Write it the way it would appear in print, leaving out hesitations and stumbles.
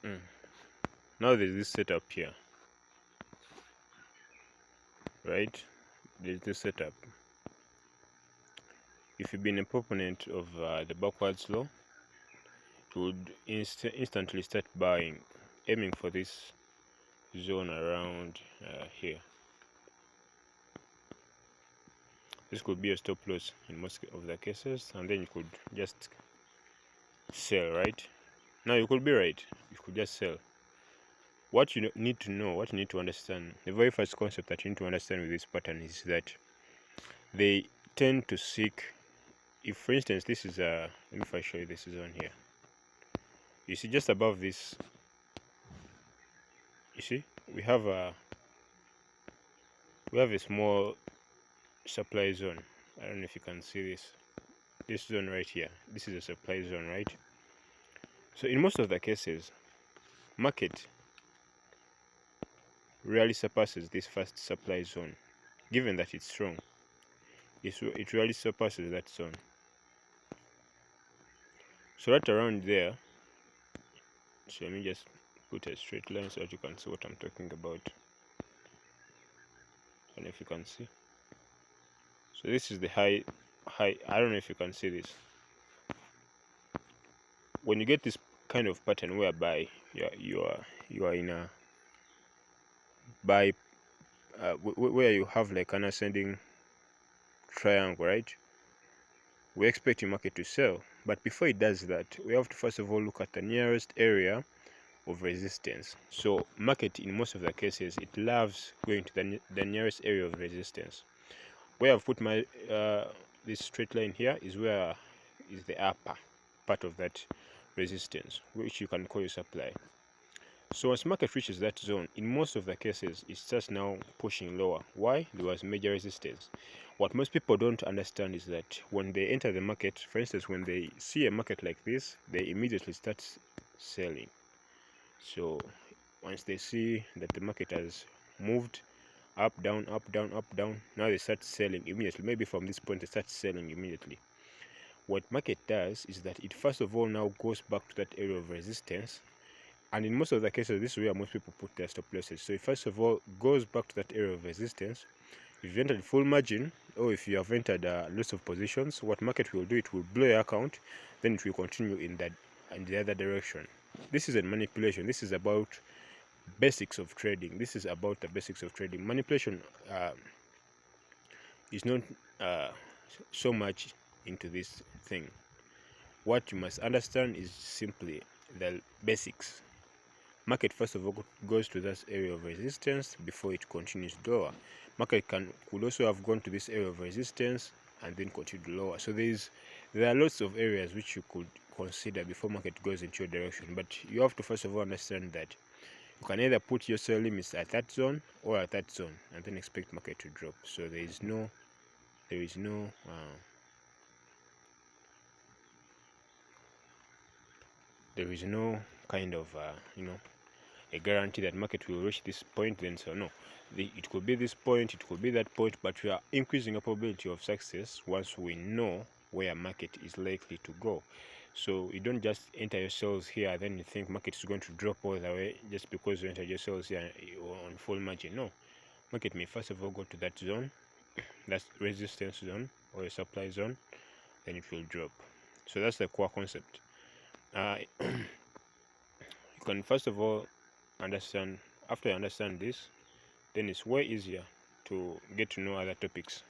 Now there's this setup here, right? There's this setup. If you've been a proponent of the backwards law, it would instantly start buying, aiming for this zone around here. This could be a stop loss in most of the cases, and then you could just sell, right? Now you could be right, you could just sell. What you need to know, what you need to understand, the very first concept that you need to understand with this pattern is that they tend to seek, if for instance this is a, let me if I show you this zone here, you see just above this, you see we have a small supply zone. I don't know if you can see this zone right here. This is a supply zone, right? So in most of the cases, market rarely surpasses this first supply zone, given that it's strong. It rarely surpasses that zone. So right around there, so let me just put a straight line so that you can see what I'm talking about. I don't know if you can see. So this is the high. I don't know if you can see this. When you get this kind of pattern whereby you are in a buy, where you have like an ascending triangle, right? We expect your market to sell, but before it does that, we have to first of all look at the nearest area of resistance. So market in most of the cases, it loves going to the nearest area of resistance. Where I've put my this straight line here is where is the upper part of that resistance, which you can call your supply. So once market reaches that zone, in most of the cases, it starts now pushing lower. Why? There was major resistance. What most people don't understand is that when they enter the market, for instance, when they see a market like this, they immediately start selling. So once they see that the market has moved up, down, up, down, up, down, now they start selling immediately. Maybe from this point, they start selling immediately. What market does is that it first of all now goes back to that area of resistance. And in most of the cases, this is where most people put their stop losses. So it first of all goes back to that area of resistance. If you've entered full margin, or if you have entered lots of positions, what market will do, it will blow your account, then it will continue in the other direction. This is a manipulation. This is about basics of trading. This is about the basics of trading. Manipulation is not so much into this thing. What you must understand is simply the basics. Market first of all goes to this area of resistance before it continues lower. Market could also have gone to this area of resistance and then continue lower. So there are lots of areas which you could consider before market goes into your direction. But you have to first of all understand that you can either put your sell limits at that zone or at that zone and then expect market to drop. So there is no kind of a guarantee that market will reach this point, then so no. It could be this point, it could be that point, but we are increasing a probability of success once we know where market is likely to go. So you don't just enter your sales here, then you think market is going to drop all the way just because you enter your sales here on full margin. No, market may first of all go to that zone, that's resistance zone or a supply zone, then it will drop. So that's the core concept. You can first of all understand. After you understand this, then it's way easier to get to know other topics.